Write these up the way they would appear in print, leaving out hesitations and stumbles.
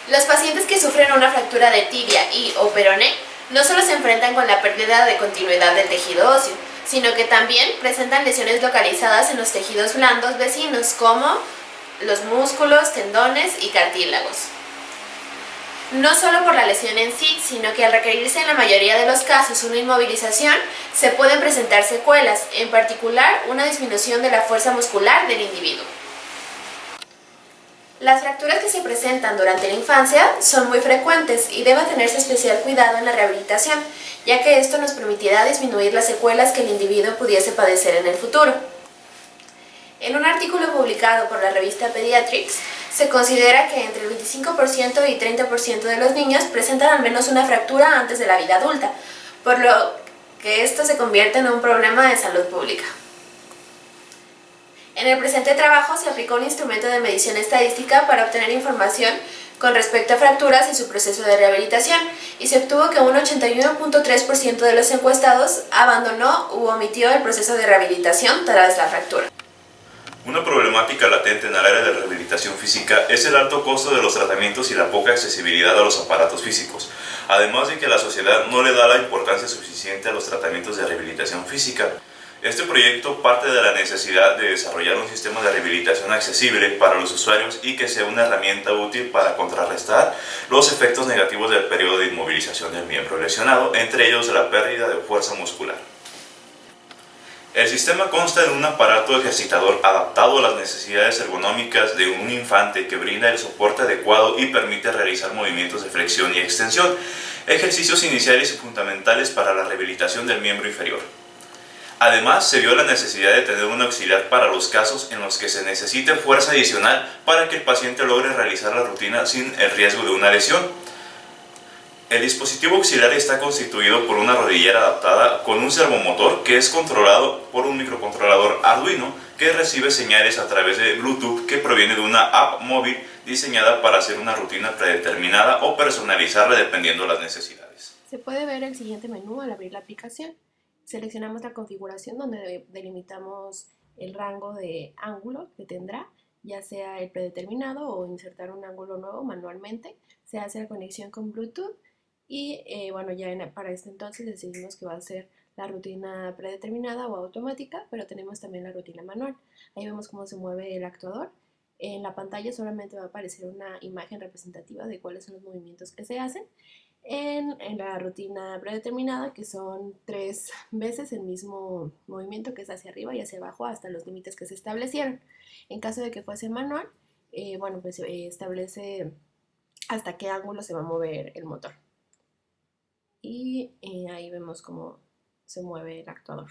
Los pacientes que sufren una fractura de tibia y o peroné no solo se enfrentan con la pérdida de continuidad del tejido óseo, sino que también presentan lesiones localizadas en los tejidos blandos vecinos como los músculos, tendones y cartílagos. No solo por la lesión en sí, sino que al requerirse en la mayoría de los casos una inmovilización, se pueden presentar secuelas, en particular una disminución de la fuerza muscular del individuo. Las fracturas que se presentan durante la infancia son muy frecuentes y debe tenerse especial cuidado en la rehabilitación, ya que esto nos permitirá disminuir las secuelas que el individuo pudiese padecer en el futuro. En un artículo publicado por la revista Pediatrics, se considera que entre el 25% y 30% de los niños presentan al menos una fractura antes de la vida adulta, por lo que esto se convierte en un problema de salud pública. En el presente trabajo se aplicó un instrumento de medición estadística para obtener información con respecto a fracturas y su proceso de rehabilitación, y se obtuvo que un 81.3% de los encuestados abandonó u omitió el proceso de rehabilitación tras la fractura. Una problemática latente en el área de rehabilitación física es el alto costo de los tratamientos y la poca accesibilidad a los aparatos físicos, además de que la sociedad no le da la importancia suficiente a los tratamientos de rehabilitación física. Este proyecto parte de la necesidad de desarrollar un sistema de rehabilitación accesible para los usuarios y que sea una herramienta útil para contrarrestar los efectos negativos del periodo de inmovilización del miembro lesionado, entre ellos la pérdida de fuerza muscular. El sistema consta de un aparato ejercitador adaptado a las necesidades ergonómicas de un infante que brinda el soporte adecuado y permite realizar movimientos de flexión y extensión, ejercicios iniciales y fundamentales para la rehabilitación del miembro inferior. Además, se vio la necesidad de tener un auxiliar para los casos en los que se necesite fuerza adicional para que el paciente logre realizar la rutina sin el riesgo de una lesión. El dispositivo auxiliar está constituido por una rodillera adaptada con un servomotor que es controlado por un microcontrolador Arduino que recibe señales a través de Bluetooth que proviene de una app móvil diseñada para hacer una rutina predeterminada o personalizarla dependiendo de las necesidades. Se puede ver el siguiente menú al abrir la aplicación. Seleccionamos la configuración donde delimitamos el rango de ángulo que tendrá, ya sea el predeterminado o insertar un ángulo nuevo manualmente. Se hace la conexión con Bluetooth y para este entonces decidimos que va a ser la rutina predeterminada o automática, pero tenemos también la rutina manual. Ahí vemos cómo se mueve el actuador. En la pantalla solamente va a aparecer una imagen representativa de cuáles son los movimientos que se hacen. En la rutina predeterminada, que son 3 veces el mismo movimiento, que es hacia arriba y hacia abajo hasta los límites que se establecieron. En caso de que fuese manual, establece hasta qué ángulo se va a mover el motor. Y ahí vemos cómo se mueve el actuador.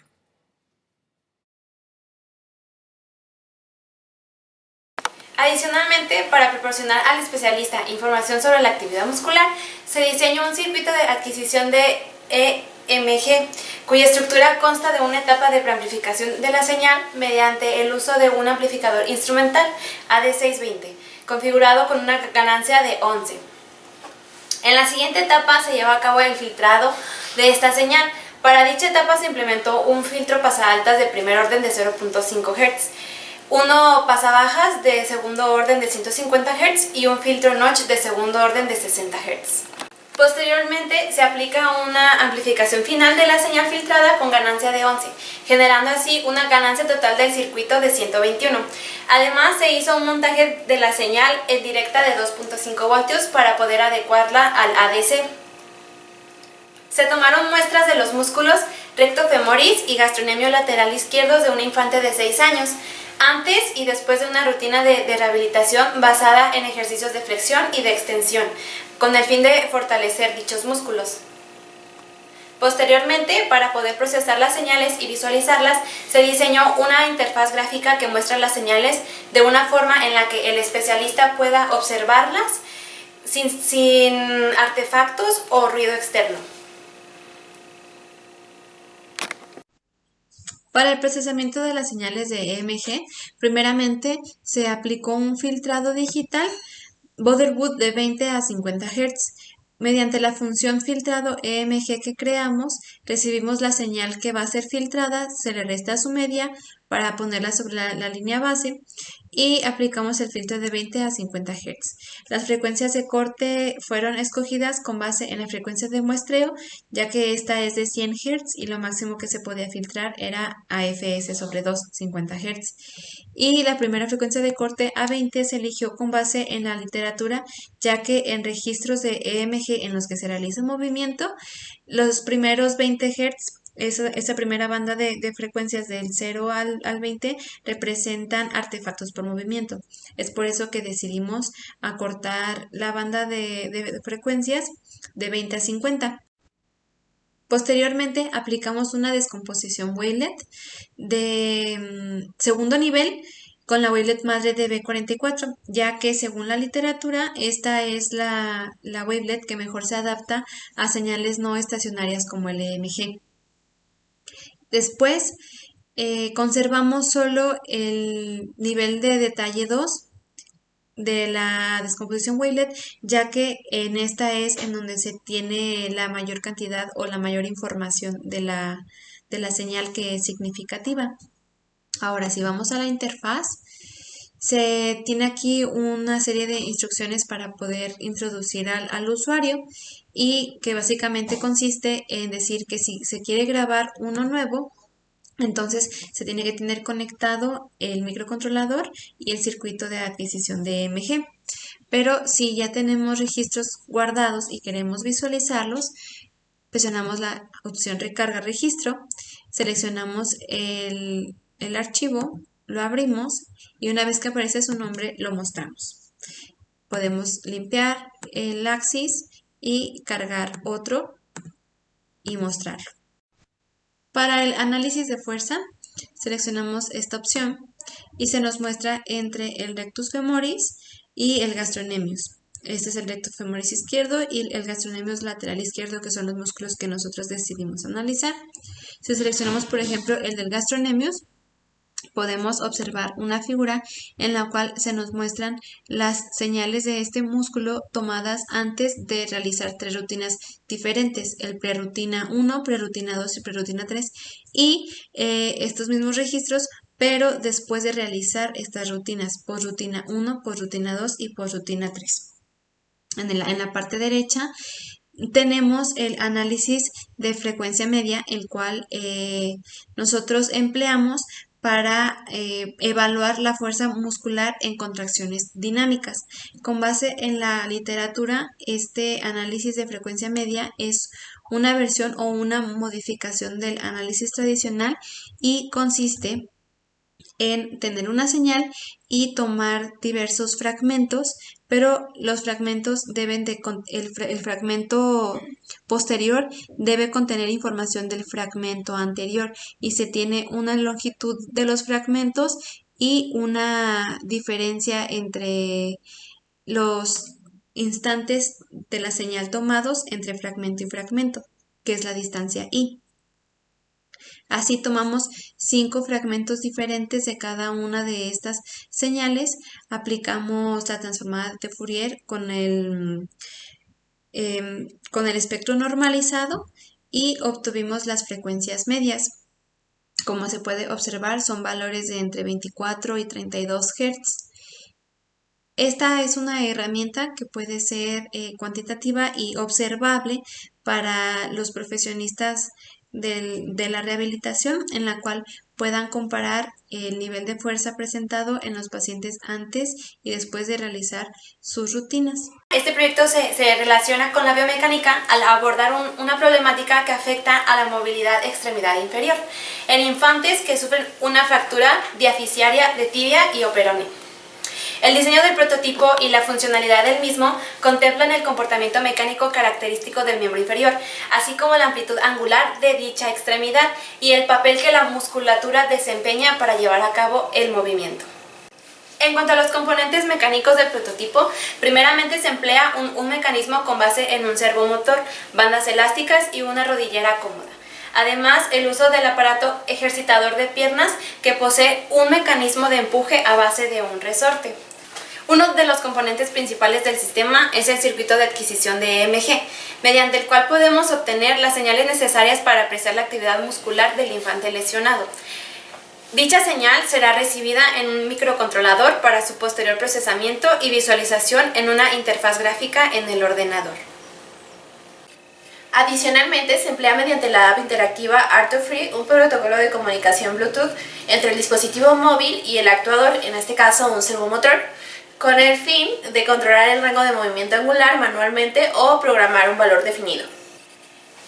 Adicionalmente, para proporcionar al especialista información sobre la actividad muscular, se diseñó un circuito de adquisición de EMG, cuya estructura consta de una etapa de preamplificación de la señal mediante el uso de un amplificador instrumental AD620, configurado con una ganancia de 11. En la siguiente etapa se lleva a cabo el filtrado de esta señal. Para dicha etapa se implementó un filtro pasaaltas de primer orden de 0.5 Hz, uno pasabajas de segundo orden de 150 Hz y un filtro notch de segundo orden de 60 Hz. Posteriormente se aplica una amplificación final de la señal filtrada con ganancia de 11, generando así una ganancia total del circuito de 121. Además se hizo un montaje de la señal en directa de 2.5 voltios para poder adecuarla al ADC. Se tomaron muestras de los músculos recto femoris y gastrocnemio lateral izquierdos de un infante de 6 años, antes y después de una rutina de rehabilitación basada en ejercicios de flexión y de extensión, con el fin de fortalecer dichos músculos. Posteriormente, para poder procesar las señales y visualizarlas, se diseñó una interfaz gráfica que muestra las señales de una forma en la que el especialista pueda observarlas sin artefactos o ruido externo. Para el procesamiento de las señales de EMG, primeramente se aplicó un filtrado digital Borderwood de 20 a 50 Hz. Mediante la función filtrado EMG que creamos, recibimos la señal que va a ser filtrada, se le resta su media para ponerla sobre la línea base y aplicamos el filtro de 20 a 50 Hz. Las frecuencias de corte fueron escogidas con base en la frecuencia de muestreo, ya que esta es de 100 Hz y lo máximo que se podía filtrar era AFS sobre 2, 50 Hz. Y la primera frecuencia de corte A20 se eligió con base en la literatura, ya que en registros de EMG en los que se realiza movimiento, los primeros 20 Hz, esa primera banda de frecuencias del 0 al 20 representan artefactos por movimiento. Es por eso que decidimos acortar la banda de frecuencias de 20 a 50. Posteriormente aplicamos una descomposición wavelet de segundo nivel con la wavelet madre de B44, ya que según la literatura esta es la wavelet que mejor se adapta a señales no estacionarias como el EMG. Después conservamos solo el nivel de detalle 2 de la descomposición wavelet, ya que en esta es en donde se tiene la mayor cantidad o la mayor información de la señal que es significativa. Ahora, si vamos a la interfaz, se tiene aquí una serie de instrucciones para poder introducir al usuario y que básicamente consiste en decir que si se quiere grabar uno nuevo, entonces se tiene que tener conectado el microcontrolador y el circuito de adquisición de EMG. Pero si ya tenemos registros guardados y queremos visualizarlos, presionamos la opción recarga registro, seleccionamos el archivo, lo abrimos y una vez que aparece su nombre lo mostramos. Podemos limpiar el axis y cargar otro y mostrarlo. Para el análisis de fuerza, seleccionamos esta opción y se nos muestra entre el rectus femoris y el gastrocnemius. Este es el rectus femoris izquierdo y el gastrocnemius lateral izquierdo, que son los músculos que nosotros decidimos analizar. Si seleccionamos, por ejemplo, el del gastrocnemius, podemos observar una figura en la cual se nos muestran las señales de este músculo tomadas antes de realizar 3 rutinas diferentes, el prerutina 1, prerutina 2 y prerutina 3, y estos mismos registros, pero después de realizar estas rutinas, posrutina 1, posrutina 2 y posrutina 3. En la parte derecha tenemos el análisis de frecuencia media, el cual nosotros empleamos para evaluar la fuerza muscular en contracciones dinámicas. Con base en la literatura, este análisis de frecuencia media es una versión o una modificación del análisis tradicional y consiste en tener una señal y tomar diversos fragmentos, pero los fragmentos el fragmento posterior debe contener información del fragmento anterior y se tiene una longitud de los fragmentos y una diferencia entre los instantes de la señal tomados entre fragmento y fragmento, que es la distancia I. Así tomamos 5 fragmentos diferentes de cada una de estas señales, aplicamos la transformada de Fourier con el espectro normalizado y obtuvimos las frecuencias medias. Como se puede observar, son valores de entre 24 y 32 Hz. Esta es una herramienta que puede ser cuantitativa y observable para los profesionistas de la rehabilitación, en la cual puedan comparar el nivel de fuerza presentado en los pacientes antes y después de realizar sus rutinas. Este proyecto se relaciona con la biomecánica al abordar una problemática que afecta a la movilidad extremidad inferior en infantes que sufren una fractura diafisiaria de tibia y o peroné. El diseño del prototipo y la funcionalidad del mismo contemplan el comportamiento mecánico característico del miembro inferior, así como la amplitud angular de dicha extremidad y el papel que la musculatura desempeña para llevar a cabo el movimiento. En cuanto a los componentes mecánicos del prototipo, primeramente se emplea un mecanismo con base en un servomotor, bandas elásticas y una rodillera cómoda. Además, el uso del aparato ejercitador de piernas que posee un mecanismo de empuje a base de un resorte. Uno de los componentes principales del sistema es el circuito de adquisición de EMG, mediante el cual podemos obtener las señales necesarias para apreciar la actividad muscular del infante lesionado. Dicha señal será recibida en un microcontrolador para su posterior procesamiento y visualización en una interfaz gráfica en el ordenador. Adicionalmente, se emplea mediante la app interactiva Art2Free un protocolo de comunicación Bluetooth entre el dispositivo móvil y el actuador, en este caso un servomotor, con el fin de controlar el rango de movimiento angular manualmente o programar un valor definido.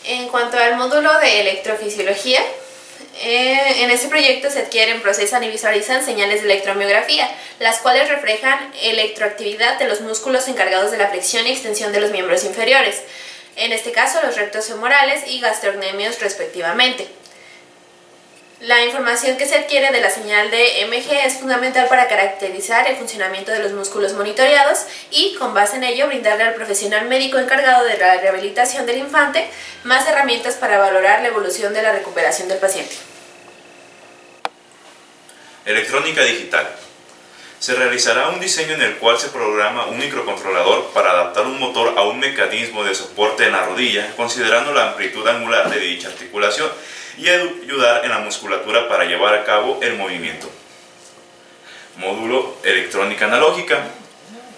En cuanto al módulo de electrofisiología, en este proyecto se adquieren, procesan y visualizan señales de electromiografía, las cuales reflejan electroactividad de los músculos encargados de la flexión y extensión de los miembros inferiores, en este caso los rectos femorales y gastrocnemios respectivamente. La información que se adquiere de la señal de EMG es fundamental para caracterizar el funcionamiento de los músculos monitoreados y, con base en ello, brindarle al profesional médico encargado de la rehabilitación del infante más herramientas para valorar la evolución de la recuperación del paciente. Electrónica digital. Se realizará un diseño en el cual se programa un microcontrolador para adaptar un motor a un mecanismo de soporte en la rodilla, considerando la amplitud angular de dicha articulación y ayudar en la musculatura para llevar a cabo el movimiento. Módulo electrónica analógica.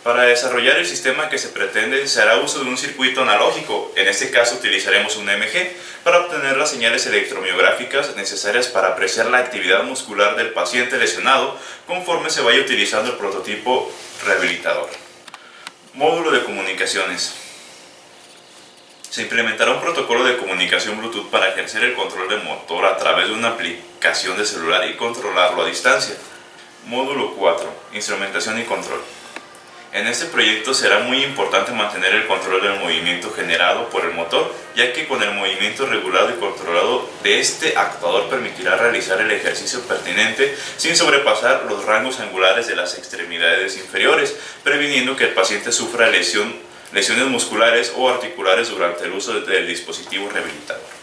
Para desarrollar el sistema que se pretende se hará uso de un circuito analógico, en este caso utilizaremos un EMG para obtener las señales electromiográficas necesarias para apreciar la actividad muscular del paciente lesionado conforme se vaya utilizando el prototipo rehabilitador. Módulo de comunicaciones. Se implementará un protocolo de comunicación Bluetooth para ejercer el control del motor a través de una aplicación de celular y controlarlo a distancia. Módulo 4. Instrumentación y control. En este proyecto será muy importante mantener el control del movimiento generado por el motor, ya que con el movimiento regulado y controlado de este actuador permitirá realizar el ejercicio pertinente sin sobrepasar los rangos angulares de las extremidades inferiores, previniendo que el paciente sufra lesiones musculares o articulares durante el uso del dispositivo rehabilitador.